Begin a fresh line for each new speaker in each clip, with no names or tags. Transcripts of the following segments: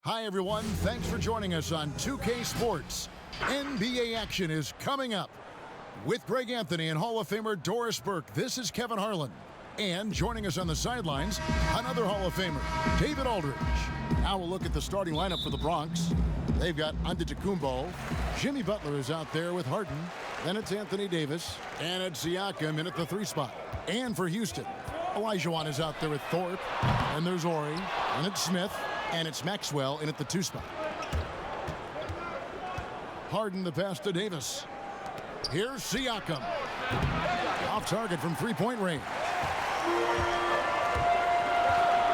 Hi, everyone. Thanks for joining us on 2K Sports. NBA action is coming up. With Greg Anthony and Hall of Famer Doris Burke, this is Kevin Harlan. And joining us on the sidelines, another Hall of Famer, David Aldridge. Now we'll look at the starting lineup for the Bronx. They've got Antetokounmpo. Jimmy Butler is out there with Harden. Then it's Anthony Davis. And it's Siakam in at the 3 spot. And for Houston, Olajuwon is out there with Thorpe. And there's Ori. And it's Smith. And it's Maxwell in at the 2 spot. Harden the pass to Davis. Here's Siakam. Off target from three-point range.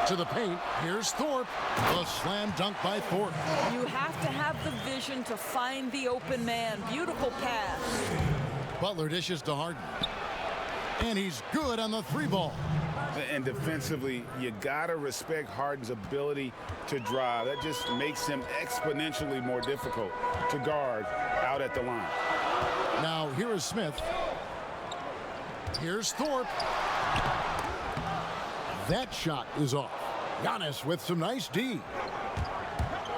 To the paint. Here's Thorpe. A slam dunk by Thorpe.
You have to have the vision to find the open man. Beautiful pass.
Butler dishes to Harden. And he's good on the 3 ball.
And defensively, you got to respect Harden's ability to drive. That just makes him exponentially more difficult to guard out at the line.
Now, here is Smith. Here's Thorpe. That shot is off. Giannis with some nice D.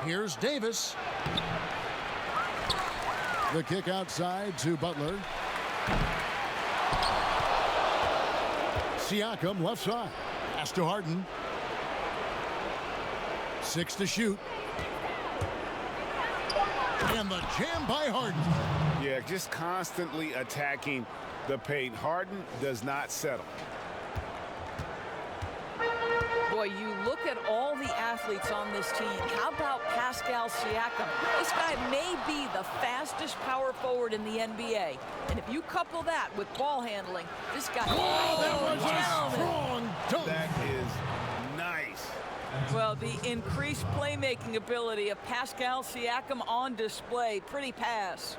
Here's Davis. The kick outside to Butler. Siakam left side. Pass to Harden. 6 to shoot. And the jam by Harden.
Yeah, just constantly attacking the paint. Harden does not settle.
Boy, you look at all the athletes on this team. How about Pascal Siakam? This guy may be the fastest power forward in the NBA. And if you couple that with ball handling, this guy...
Oh, that was a strong dunk.
That is nice.
Well, the increased playmaking ability of Pascal Siakam on display. Pretty pass.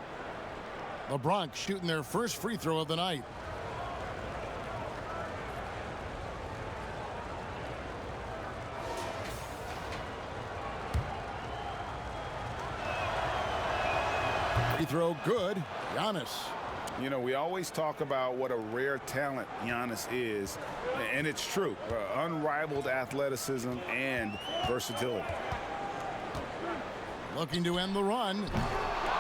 The Bronx shooting their first free throw of the night. Free throw good. Giannis.
You know, we always talk about what a rare talent Giannis is, and it's true. Unrivaled athleticism and versatility.
Looking to end the run.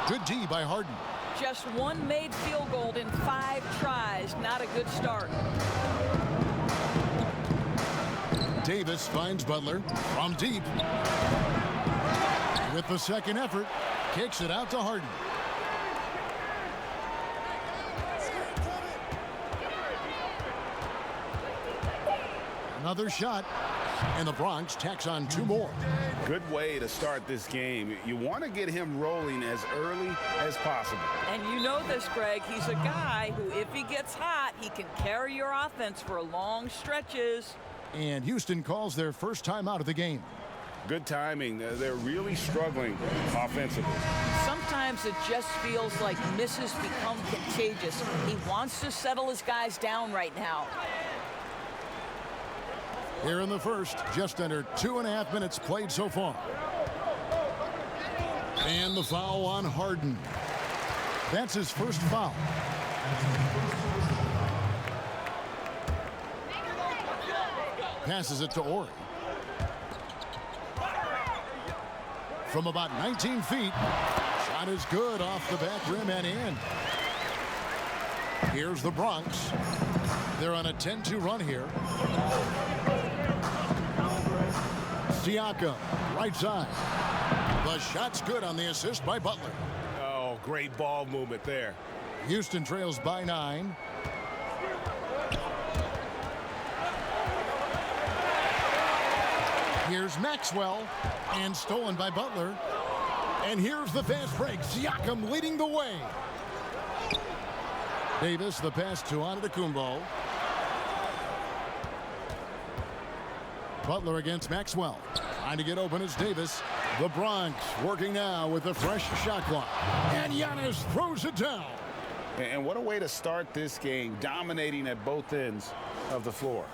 Good D by Harden.
Just one made field goal in 5 tries. Not a good start.
Davis finds Butler from deep. With the second effort, kicks it out to Harden. Another shot, and the Bronx tacks on 2 more.
Good way to start this game. You want to get him rolling as early as possible.
And you know this, Greg. He's a guy who, if he gets hot, he can carry your offense for long stretches.
And Houston calls their first time out of the game.
Good timing. They're really struggling offensively.
Sometimes it just feels like misses become contagious. He wants to settle his guys down right now.
Here in the first, just under 2.5 minutes played so far. And the foul on Harden. That's his first foul. Passes it to Ori. From about 19 feet, shot is good off the back rim and in. Here's the Bronx. They're on a 10-2 run here. Siakam, right side. The shot's good on the assist by Butler.
Oh, great ball movement there.
Houston trails by 9. Here's Maxwell, and stolen by Butler. And here's the fast break. Siakam leading the way. Davis, the pass to Antetokounmpo. Butler against Maxwell. Trying to get open is Davis. The Bronx working now with a fresh shot clock. And Giannis throws it down.
And what a way to start this game, dominating at both ends of the floor.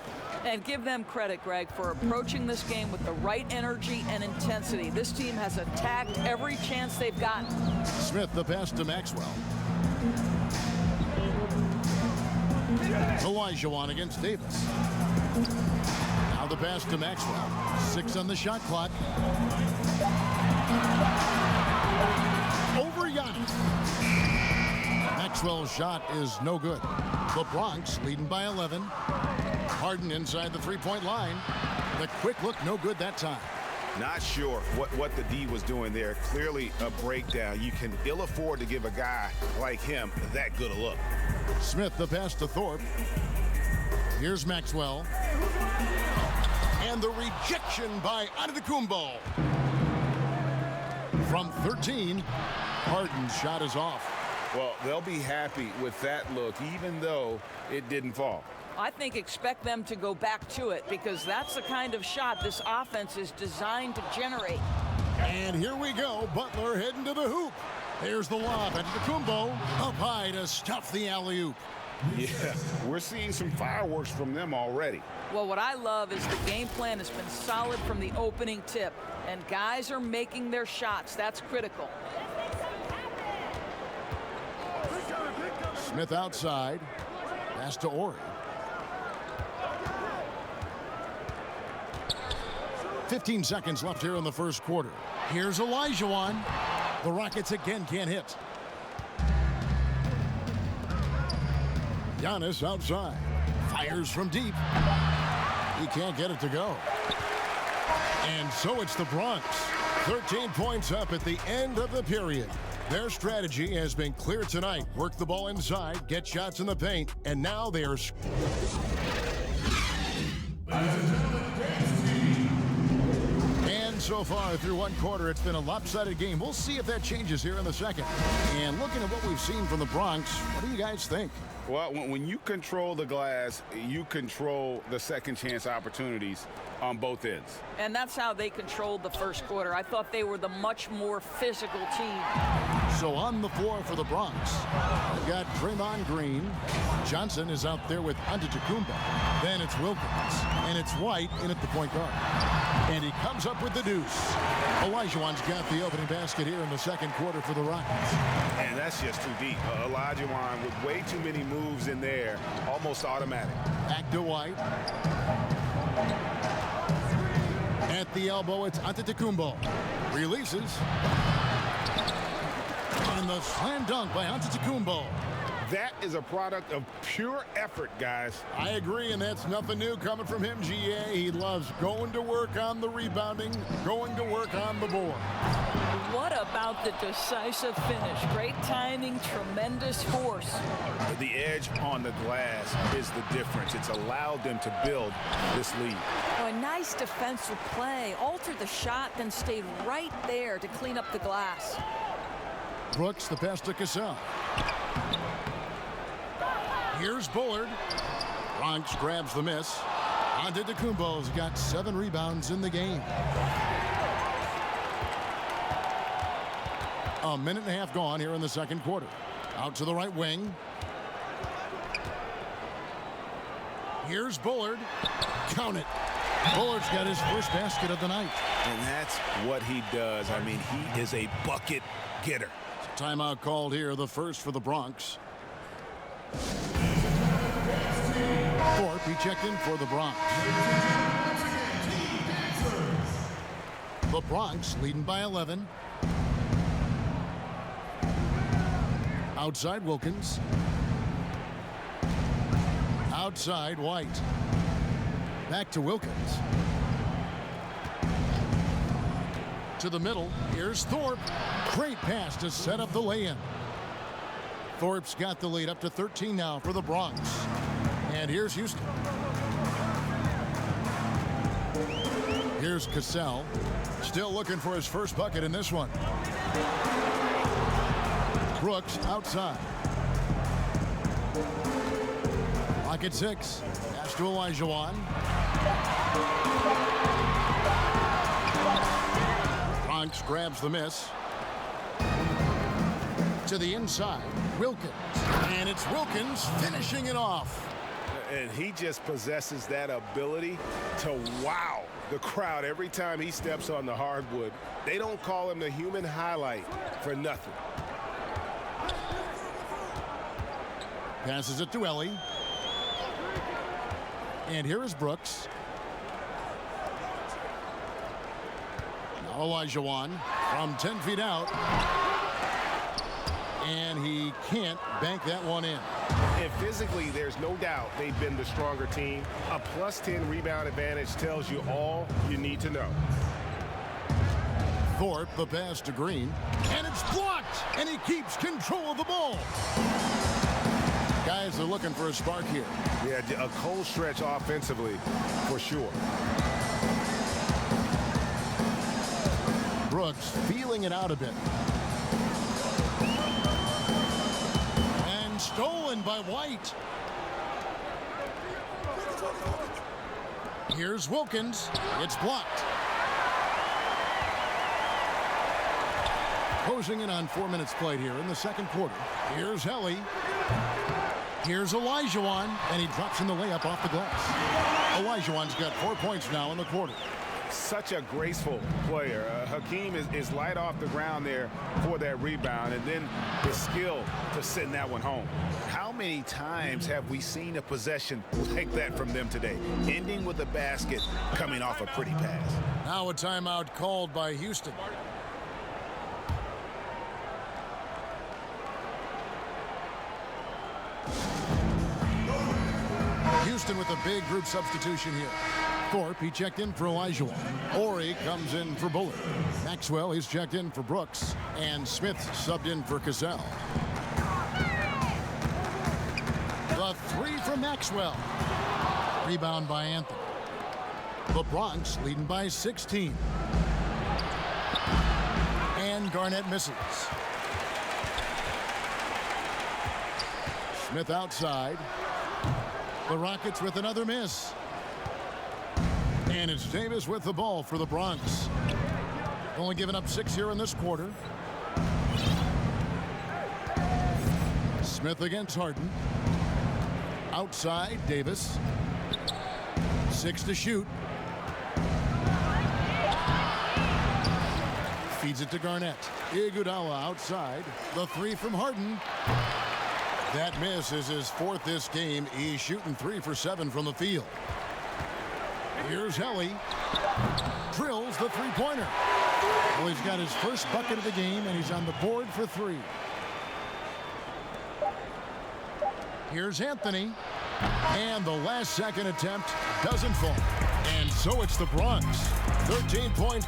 And give them credit, Greg, for approaching this game with the right energy and intensity. This team has attacked every chance they've gotten.
Smith, the pass to Maxwell. Olajuwon against Davis. Now the pass to Maxwell. 6 on the shot clock. Maxwell's shot is no good. The Bronx leading by 11. Harden inside the three-point line. The quick look, no good that time.
Not sure what the D was doing there. Clearly a breakdown. You can ill afford to give a guy like him that good a look.
Smith the pass to Thorpe. Here's Maxwell. And the rejection by Antetokounmpo. From 13, Harden's shot is off.
Well, they'll be happy with that look, even though it didn't fall.
I think expect them to go back to it because that's the kind of shot this offense is designed to generate.
And here we go. Butler heading to the hoop. There's the lob. Antetokounmpo up high to stuff the alley-oop.
Yeah, we're seeing some fireworks from them already.
Well, what I love is the game plan has been solid from the opening tip, and guys are making their shots. That's critical.
Smith outside. Pass to Ori. 15 seconds left here in the first quarter. Here's Olajuwon. The Rockets again can't hit. Giannis outside. Fires from deep. He can't get it to go. And so it's the Bronx. 13 points up at the end of the period. Their strategy has been clear tonight. Work the ball inside, get shots in the paint, and now they are... So far through one quarter, it's been a lopsided game. We'll see if that changes here in the second. And looking at what we've seen from the Bronx, what do you guys think?
Well, when you control the glass, you control the second chance opportunities on both ends.
And that's how they controlled the first quarter. I thought they were the much more physical team.
So on the floor for the Bronx, we've got Draymond Green. Johnson is out there with Antetokounmpo. Then it's Wilkins. And it's White in at the point guard. And he comes up with the deuce. Olajuwon's got the opening basket here in the second quarter for the Rockets.
And that's just too deep. Olajuwon with way too many moves in there, almost automatic.
Back to White. At the elbow, it's Antetokounmpo. Releases. And the slam dunk by Antetokounmpo.
That is a product of pure effort, guys.
I agree, and that's nothing new coming from him, GA. He loves going to work on the rebounding, going to work on the board.
What about the decisive finish? Great timing, tremendous force.
The edge on the glass is the difference. It's allowed them to build this lead.
Oh, a nice defensive play. Altered the shot, then stayed right there to clean up the glass.
Brooks, the pass to Cassell. Here's Bullard. Bronx grabs the miss. Antetokounmpo's got 7 rebounds in the game. A minute and a half gone here in the second quarter. Out to the right wing. Here's Bullard. Count it. Bullard's got his first basket of the night.
And that's what he does. I mean, he is a bucket getter.
Timeout called here, the first for the Bronx. Thorpe, he checked in for the Bronx. The Bronx leading by 11. Outside Wilkins. Outside White. Back to Wilkins. To the middle. Here's Thorpe. Great pass to set up the lay-in. Thorpe's got the lead up to 13 now for the Bronx. And here's Houston. Here's Cassell. Still looking for his first bucket in this one. Brooks outside. Lock at 6. Pass to Olajuwon. Bronx grabs the miss. To the inside. Wilkins. And it's Wilkins finishing it off.
And he just possesses that ability to wow the crowd every time he steps on the hardwood. They don't call him the human highlight for nothing.
Passes it to Ellie. And here is Brooks. Now Olajuwon from 10 feet out. And he can't bank that one in.
And physically, there's no doubt they've been the stronger team. A +10 rebound advantage tells you all you need to know.
Thorpe, the pass to Green, and it's blocked, and he keeps control of the ball. Guys are looking for a spark here.
Yeah, a cold stretch offensively, for sure.
Brooks feeling it out a bit. And stolen by White. Here's Wilkins. It's blocked. Closing in on 4 minutes played here in the second quarter. Here's Helly. Here's Olajuwon, and he drops in the layup off the glass. Olajuwon's got 4 points now in the quarter.
Such a graceful player. Hakeem is light off the ground there for that rebound, and then the skill to send that one home. How many times have we seen a possession like that from them today, ending with a basket coming off a pretty pass?
Now a timeout called by Houston. Houston with a big group substitution here. Thorpe, he checked in for Olajuwon. Ori comes in for Bullard. Maxwell, he's checked in for Brooks. And Smith subbed in for Cassell. The three from Maxwell. Rebound by Anthony. The Bronx leading by 16. And Garnett misses. Smith outside. The Rockets with another miss. And it's Davis with the ball for the Bronx. Only giving up 6 here in this quarter. Smith against Harden. Outside, Davis. 6 to shoot. Feeds it to Garnett. Iguodala outside. The three from Harden. That miss is his 4th this game. He's shooting 3 for 7 from the field. Here's Helly. Drills the three-pointer. Well, he's got his first bucket of the game, and he's on the board for 3. Here's Anthony. And the last-second attempt doesn't fall. And so it's the Bronx. 13-point.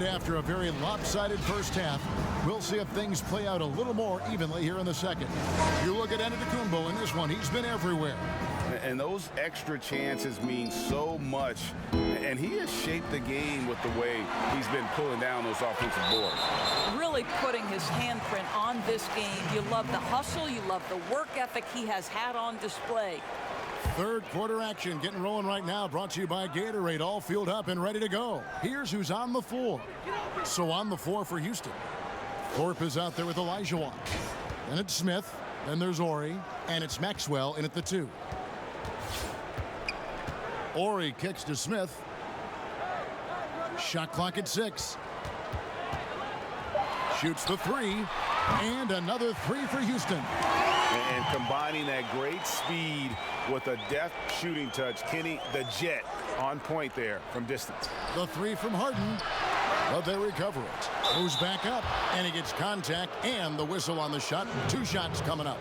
After a very lopsided first half, we'll see if things play out a little more evenly here in the second. You look at Antetokounmpo in this one, he's been everywhere.
And those extra chances mean so much. And he has shaped the game with the way he's been pulling down those offensive boards.
Really putting his handprint on this game. You love the hustle, you love the work ethic he has had on display.
Third quarter action getting rolling right now, brought to you by Gatorade, all fueled up and ready to go. Here's who's on the floor. So on the floor for Houston, Thorpe is out there with Olajuwon. Then it's Smith, then there's Ori, and it's Maxwell in at the 2. Ori kicks to Smith. Shot clock at 6. Shoots the 3, and another 3 for Houston.
And combining that great speed with a deft shooting touch, Kenny the Jet on point there from distance.
The 3 from Harden, but they recover it. Moves back up, and he gets contact and the whistle on the shot. 2 shots coming up.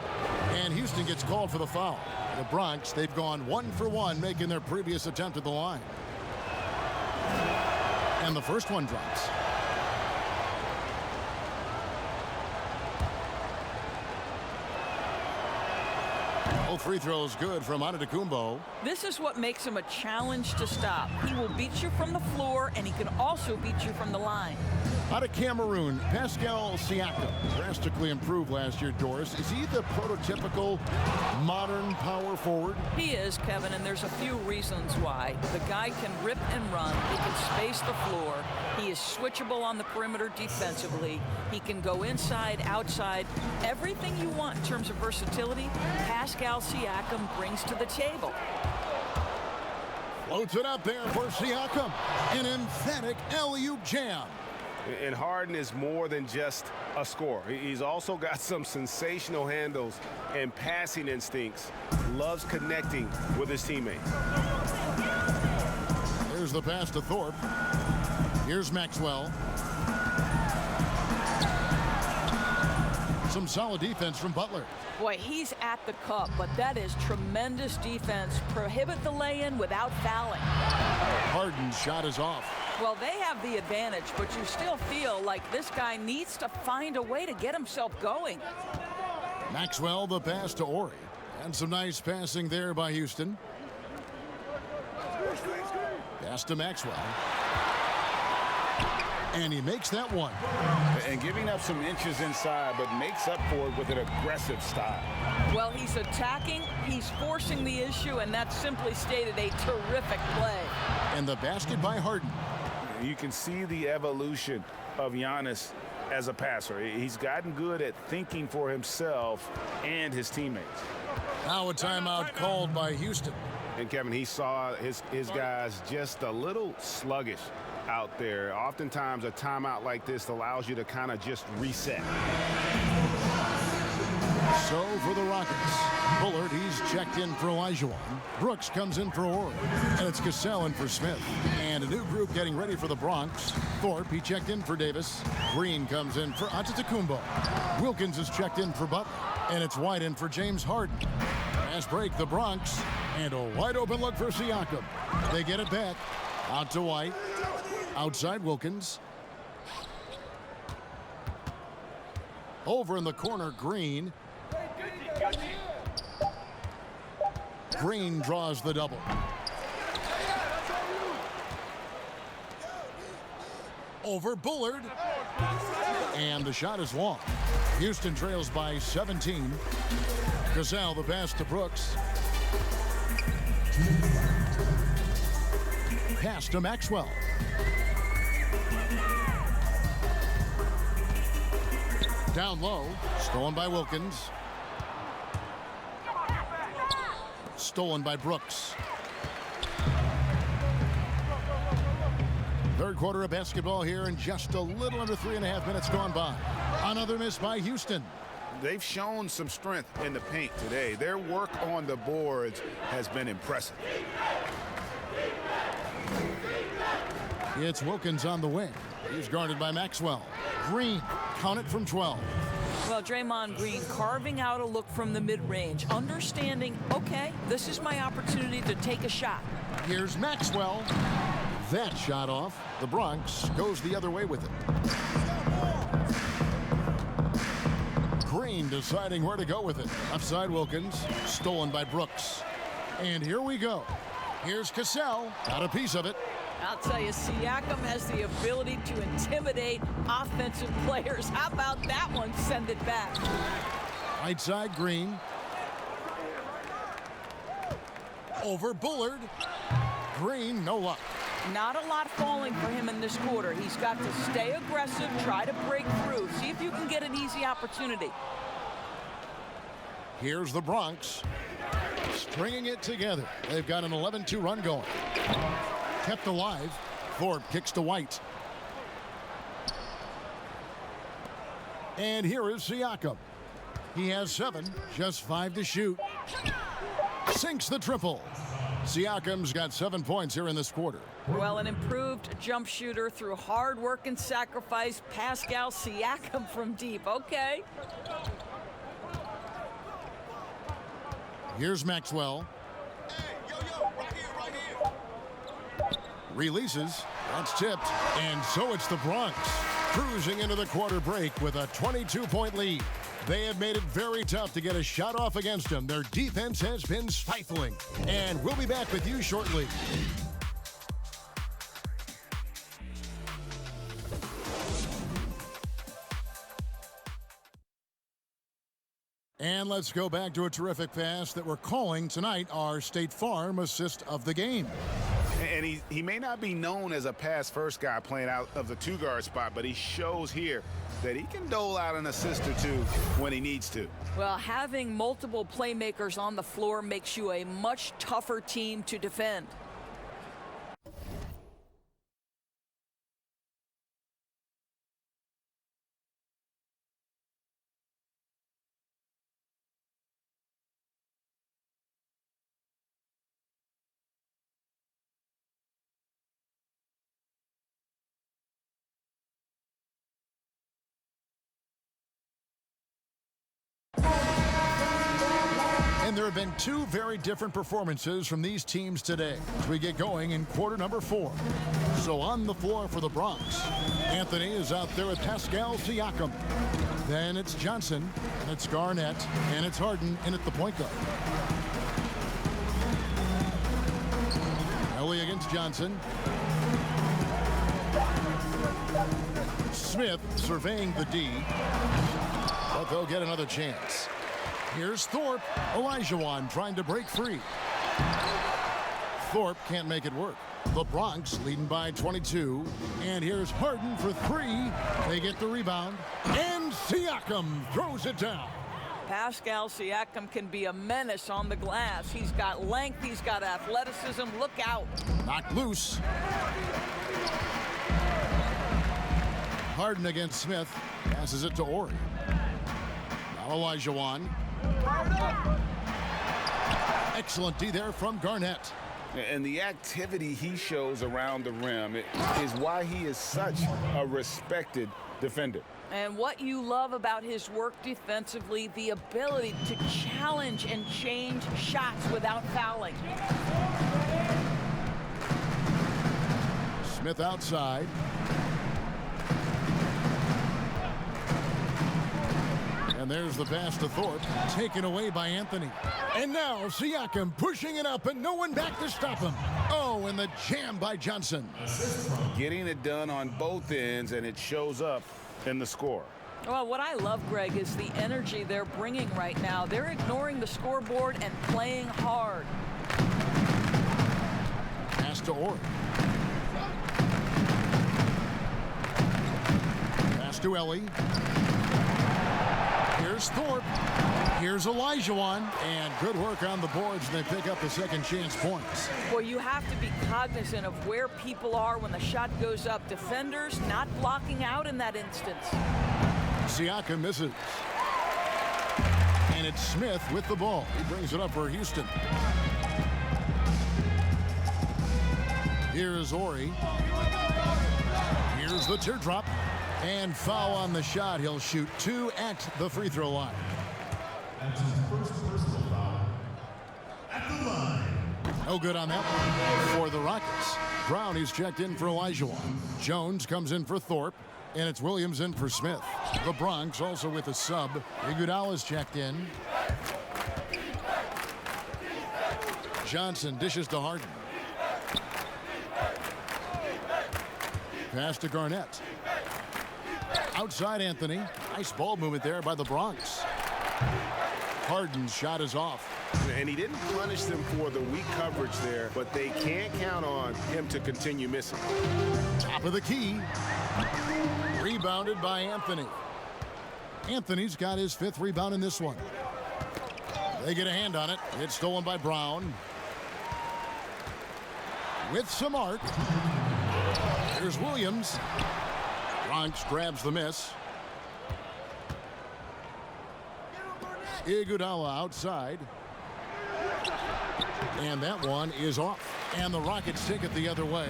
And Houston gets called for the foul. The Bronx, they've gone 1 for 1, making their previous attempt at the line. And the first one drops. All free throws good from Antetokounmpo.
This is what makes him a challenge to stop. He will beat you from the floor, and he can also beat you from the line.
Out of Cameroon, Pascal Siakam drastically improved last year, Doris. Is he the prototypical modern power forward?
He is, Kevin, and there's a few reasons why. The guy can rip and run. He can space the floor. He is switchable on the perimeter defensively. He can go inside, outside. Everything you want in terms of versatility, Pascal Siakam brings to the table.
Floats it up there for Siakam. An emphatic alley-oop jam.
And Harden is more than just a scorer. He's also got some sensational handles and passing instincts. Loves connecting with his teammates.
Here's the pass to Thorpe. Here's Maxwell. Some solid defense from Butler.
Boy, he's at the cup, but that is tremendous defense. Prohibit the lay-in without fouling.
Harden's shot is off.
Well, they have the advantage, but you still feel like this guy needs to find a way to get himself going.
Maxwell, the pass to Ori. And some nice passing there by Houston. Pass to Maxwell. And he makes that one.
And giving up some inches inside, but makes up for it with an aggressive style.
Well, he's attacking, he's forcing the issue, and that simply stated a terrific play.
And the basket by Harden.
You can see the evolution of Giannis as a passer. He's gotten good at thinking for himself and his teammates.
Now a timeout called by Houston.
And Kevin, he saw his guys just a little sluggish out there. Oftentimes a timeout like this allows you to kind of just reset.
So for the Rockets, Bullard, he's checked in for Olajuwon. Brooks comes in for Ori. And it's Cassell in for Smith. And a new group getting ready for the Bronx. Thorpe, he checked in for Davis. Green comes in for Antetokounmpo. Wilkins is checked in for Butler. And it's White in for James Harden. Fast break, the Bronx. And a wide open look for Siakam. They get it back. Out to White. Outside Wilkins. Over in the corner, Green. Green draws the double. Over Bullard. And the shot is long. Houston trails by 17. Cassell, the pass to Brooks. Pass to Maxwell. Down low, stolen by Wilkins. Stolen by Brooks. Third quarter of basketball here, and just a little under 3.5 minutes gone by. Another miss by Houston.
They've shown some strength in the paint today. Their work on the boards has been impressive.
It's Wilkins on the wing. He's guarded by Maxwell. Green, count it from 12.
Well, Draymond Green carving out a look from the mid-range, understanding, okay, this is my opportunity to take a shot.
Here's Maxwell. That shot off. The Bronx goes the other way with it. Green deciding where to go with it. Upside Wilkins, stolen by Brooks. And here we go. Here's Cassell, got a piece of it.
I'll tell you, Siakam has the ability to intimidate offensive players. How about that one? Send it back.
Right side, Green. Over Bullard. Green, no luck.
Not a lot falling for him in this quarter. He's got to stay aggressive, try to break through. See if you can get an easy opportunity.
Here's the Bronx. Stringing it together. They've got an 11-2 run going. Kept alive. Thorpe kicks to White. And here is Siakam. He has 7, just 5 to shoot. Sinks the triple. Siakam's got 7 points here in this quarter.
Well, an improved jump shooter through hard work and sacrifice. Pascal Siakam from deep. Okay.
Here's Maxwell. Releases. That's tipped. And so it's the Bronx cruising into the quarter break with a 22-point lead. They have made it very tough to get a shot off against them. Their defense has been stifling. And we'll be back with you shortly. And let's go back to a terrific pass that we're calling tonight our State Farm assist of the game.
And he may not be known as a pass-first guy playing out of the two-guard spot, but he shows here that he can dole out an assist or two when he needs to.
Well, having multiple playmakers on the floor makes you a much tougher team to defend.
And there have been two very different performances from these teams today as we get going in quarter number 4. So on the floor for the Bronx, Anthony is out there with Pascal Siakam. Then it's Johnson, and it's Garnett, and it's Harden in at the point guard. Ellie against Johnson. Smith surveying the D, but they'll get another chance. Here's Thorpe. Olajuwon trying to break free. Thorpe can't make it work. The Bronx leading by 22. And here's Harden for 3. They get the rebound. And Siakam throws it down.
Pascal Siakam can be a menace on the glass. He's got length. He's got athleticism. Look out.
Knocked loose. Harden against Smith. Passes it to Ori. Now Olajuwon. Excellent D there from Garnett.
And the activity he shows around the rim is why he is such a respected defender.
And what you love about his work defensively, the ability to challenge and change shots without fouling.
Smith outside. And there's the pass to Thorpe, taken away by Anthony. And now Siakam pushing it up and no one back to stop him. Oh, and the jam by Johnson.
Getting it done on both ends, and it shows up in the score.
Well, what I love, Greg, is the energy they're bringing right now. They're ignoring the scoreboard and playing hard.
Pass to Ori. Pass to Ellie. Here's Thorpe. Here's Olajuwon. And good work on the boards. They pick up the second chance points.
Well, you have to be cognizant of where people are when the shot goes up. Defenders not blocking out in that instance.
Siakam misses. And it's Smith with the ball. He brings it up for Houston. Here's Ori. Here's the teardrop. And foul on the shot. He'll shoot 2 at the free throw line.
That's his first personal foul at the line.
No good on that one for the Rockets. Brown is checked in for Olajuwon. Jones comes in for Thorpe. And it's Williams in for Smith. The Bronx also with a sub. Iguodala's checked in. Johnson dishes to Harden. Pass to Garnett. Outside Anthony. Nice ball movement there by the Bronx. Harden's shot is off.
And he didn't punish them for the weak coverage there, but they can't count on him to continue missing.
Top of the key. Rebounded by Anthony. Anthony's got his 5th rebound in this one. They get a hand on it. It's stolen by Brown. With some arc. Here's Williams. Bronx grabs the miss. Iguodala outside. And that one is off. And the Rockets take it the other way.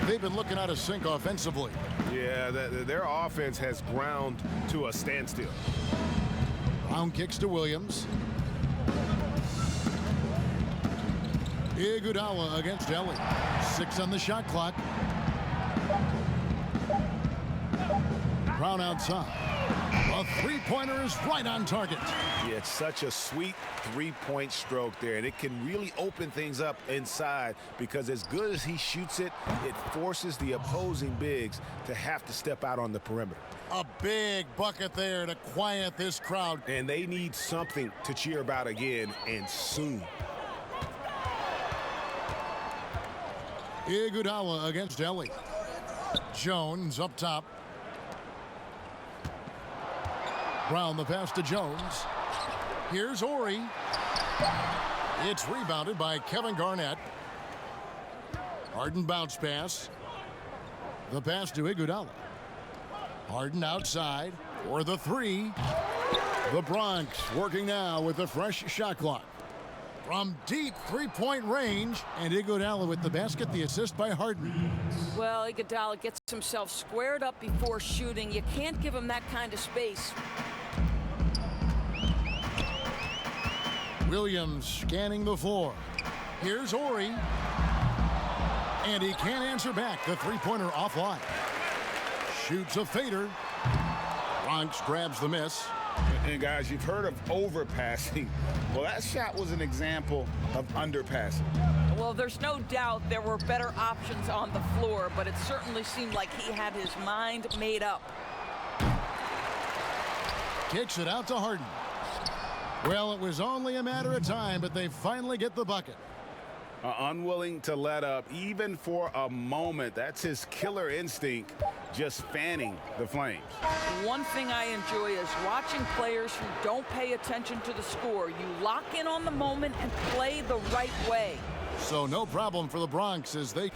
They've been looking out of sync offensively.
Yeah, their offense has ground to a standstill.
Brown kicks to Williams. Iguodala against Ellie. 6 on the shot clock. Brown outside. A three-pointer is right on target.
Yeah, it's such a sweet three-point stroke there, and it can really open things up inside because as good as he shoots it, it forces the opposing bigs to have to step out on the perimeter.
A big bucket there to quiet this crowd.
And they need something to cheer about again, and soon.
Iguodala against Ellie. Jones up top. Brown the pass to Jones. Here's Ori. It's rebounded by Kevin Garnett. Harden bounce pass. The pass to Iguodala. Harden outside for the 3. The Bronx working now with a fresh shot clock. From deep three-point range, and Iguodala with the basket, the assist by Harden.
Well, Iguodala gets himself squared up before shooting. You can't give him that kind of space.
Williams scanning the floor. Here's Ori. And he can't answer back. The three-pointer offline. Shoots a fader. Bronx grabs the miss.
And guys, you've heard of overpassing. Well, that shot was an example of underpassing.
Well, there's no doubt there were better options on the floor, but it certainly seemed like he had his mind made up.
Kicks it out to Harden. Well, it was only a matter of time, but they finally get the bucket.
Unwilling to let up, even for a moment. That's his killer instinct, just fanning the flames.
One thing I enjoy is watching players who don't pay attention to the score. You lock in on the moment and play the right way.
So no problem for the Bronx as they